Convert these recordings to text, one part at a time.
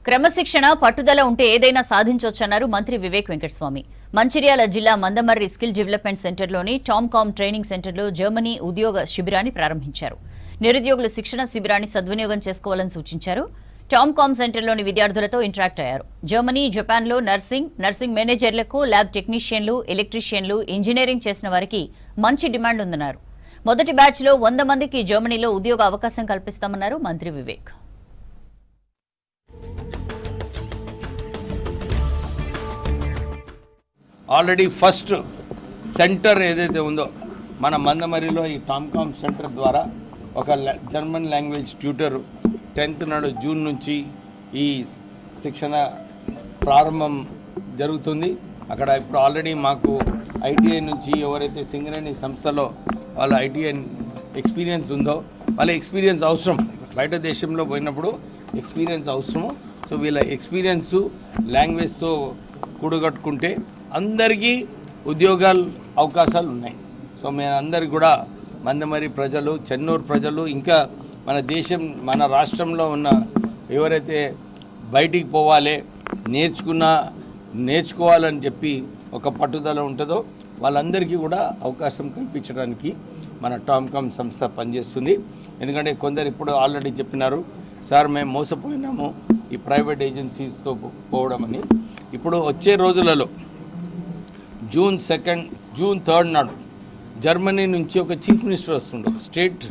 క్రమశిక్షణ పట్టుదల ఉంటే ఏదైనా సాధించొచ్చన్నారు మంత్రి వివేక్ వెంకటస్వామి. మంచిర్యాల జిల్లా మందమర్రి స్కిల్ డెవలప్మెంట్ సెంటర్లోని టామ్కామ్ ట్రైనింగ్ సెంటర్లో జర్మనీ ఉద్యోగ శిబిరాన్ని ప్రారంభించారు. నిరుద్యోగులు శిక్షణ శిబిరాన్ని సద్వినియోగం చేసుకోవాలని సూచించారు. టామ్కామ్ సెంటర్లోని విద్యార్థులతో ఇంటరాక్ట్ అయ్యారు. జర్మనీ, జపాన్లో నర్సింగ్ మేనేజర్లకు, ల్యాబ్ టెక్నీషియన్లు, ఎలక్ట్రీషియన్లు, ఇంజనీరింగ్ చేసిన వారికి మంచి డిమాండ్ ఉందన్నారు. మొదటి బ్యాచ్లో 100 మందికి జర్మనీలో ఉద్యోగ అవకాశం కల్పిస్తామన్నారు మంత్రి వివేక్. ఆల్రెడీ ఫస్ట్ సెంటర్ ఏదైతే ఉందో మన మందమరిలో ఈ టామ్కామ్ సెంటర్ ద్వారా ఒక జర్మన్ లాంగ్వేజ్ ట్యూటర్ 10th నాడు జూన్ నుంచి ఈ శిక్షణ ప్రారంభం జరుగుతుంది. అక్కడ ఇప్పుడు ఆల్రెడీ మాకు ఐటీఐ నుంచి ఎవరైతే సింగరేణి సంస్థలో వాళ్ళ ఐటీఐ ఎక్స్పీరియన్స్ ఉందో వాళ్ళ ఎక్స్పీరియన్స్ అవసరం. బయట దేశంలో పోయినప్పుడు ఎక్స్పీరియన్స్ అవసరము. సో వీళ్ళ ఎక్స్పీరియన్సు లాంగ్వేజ్తో కూడగట్టుకుంటే అందరికీ ఉద్యోగాలు అవకాశాలు ఉన్నాయి. సో మేమందరికీ కూడా మందమరి ప్రజలు, చెన్నూరు ప్రజలు, ఇంకా మన దేశం, మన రాష్ట్రంలో ఉన్న ఎవరైతే బయటికి పోవాలి, నేర్చుకోవాలని చెప్పి ఒక పట్టుదల ఉంటుందో వాళ్ళందరికీ కూడా అవకాశం కల్పించడానికి మన టామ్కామ్ సంస్థ పనిచేస్తుంది. ఎందుకంటే కొందరు ఇప్పుడు ఆల్రెడీ చెప్పినారు, సార్ మేము మోసపోయినాము ఈ ప్రైవేట్ ఏజెన్సీస్తో పోవడం అని. ఇప్పుడు వచ్చే రోజులలో జూన్ 3 నాడు జర్మనీ నుంచి ఒక చీఫ్ మినిస్టర్ వస్తుండే, ఒక స్టేట్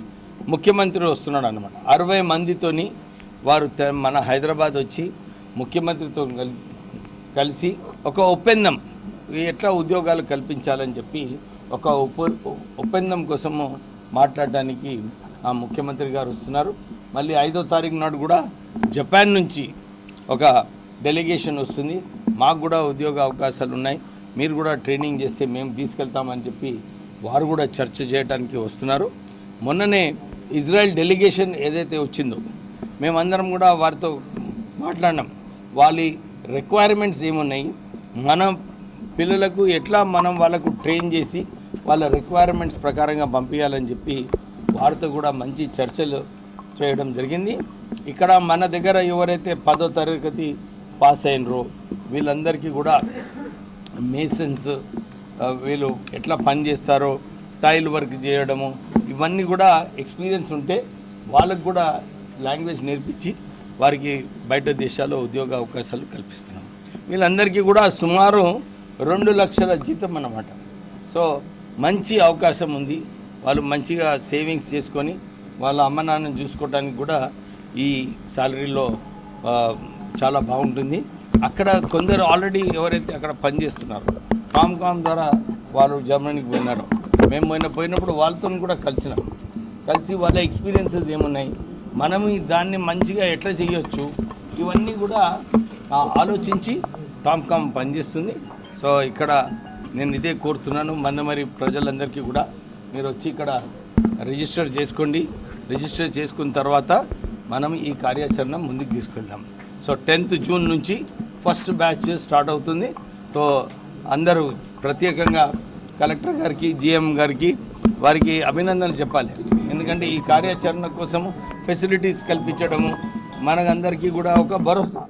ముఖ్యమంత్రి వస్తున్నాడు అన్నమాట. 60 మందితోని వారు మన హైదరాబాద్ వచ్చి ముఖ్యమంత్రితో కలిసి ఒక ఒప్పందం, ఎట్లా ఉద్యోగాలు కల్పించాలని చెప్పి ఒక ఒప్పందం కోసము మాట్లాడడానికి ఆ ముఖ్యమంత్రి గారు వస్తున్నారు. మళ్ళీ 5వ తారీఖు నాడు కూడా జపాన్ నుంచి ఒక డెలిగేషన్ వస్తుంది. మాకు కూడా ఉద్యోగ అవకాశాలు ఉన్నాయి, మీరు కూడా ట్రైనింగ్ చేస్తే మేము తీసుకెళ్తామని చెప్పి వారు కూడా చర్చ చేయడానికి వస్తున్నారు. మొన్ననే ఇజ్రాయెల్ డెలిగేషన్ ఏదైతే వచ్చిందో మేమందరం కూడా వారితో మాట్లాడినాం. వాళ్ళ రిక్వైర్మెంట్స్ ఏమున్నాయి, మన పిల్లలకు ఎట్లా మనం వాళ్ళకు ట్రైన్ చేసి వాళ్ళ రిక్వైర్మెంట్స్ ప్రకారంగా పంపించాలని చెప్పి వారితో కూడా మంచి చర్చలు చేయడం జరిగింది. ఇక్కడ మన దగ్గర ఎవరైతే 10వ తరగతి పాస్ అయినరో వీళ్ళందరికీ కూడా మేసన్స్, వీళ్ళు ఎట్లా పని చేస్తారో, టైల్ వర్క్ చేయడము, ఇవన్నీ కూడా ఎక్స్పీరియన్స్ ఉంటే వాళ్ళకు కూడా లాంగ్వేజ్ నేర్పించి వారికి బయట దేశాల్లో ఉద్యోగ అవకాశాలు కల్పిస్తున్నాం. వీళ్ళందరికీ కూడా సుమారు 2 లక్షల జీతం అన్నమాట. సో మంచి అవకాశం ఉంది. వాళ్ళు మంచిగా సేవింగ్స్ చేసుకొని వాళ్ళ అమ్మ నాన్నని చూసుకోవడానికి కూడా ఈ శాలరీలో చాలా బాగుంటుంది. అక్కడ కొందరు ఆల్రెడీ ఎవరైతే అక్కడ పనిచేస్తున్నారో టామ్కామ్ ద్వారా వాళ్ళు జర్మనీకి పోయినారు. మేము పోయినప్పుడు వాళ్ళతో కూడా కలిసి వాళ్ళ ఎక్స్పీరియన్సెస్ ఏమున్నాయి, మనం దాన్ని మంచిగా ఎట్లా చేయొచ్చు, ఇవన్నీ కూడా ఆలోచించి టామ్కామ్ పనిచేస్తుంది. సో ఇక్కడ నేను ఇదే కోరుతున్నాను, మందమరి ప్రజలందరికీ కూడా మీరు వచ్చి ఇక్కడ రిజిస్టర్ చేసుకోండి. రిజిస్టర్ చేసుకున్న తర్వాత మనం ఈ కార్యాచరణ ముందుకు తీసుకెళ్దాం. సో 10th జూన్ నుంచి ఫస్ట్ బ్యాచ్ స్టార్ట్ అవుతుంది. సో అందరూ ప్రత్యేకంగా కలెక్టర్ గారికి, జిఎం గారికి వారికి అభినందనలు చెప్పాలి. ఎందుకంటే ఈ కార్యాచరణ కోసము ఫెసిలిటీస్ కల్పించడము మనకందరికీ కూడా ఒక భరోసా.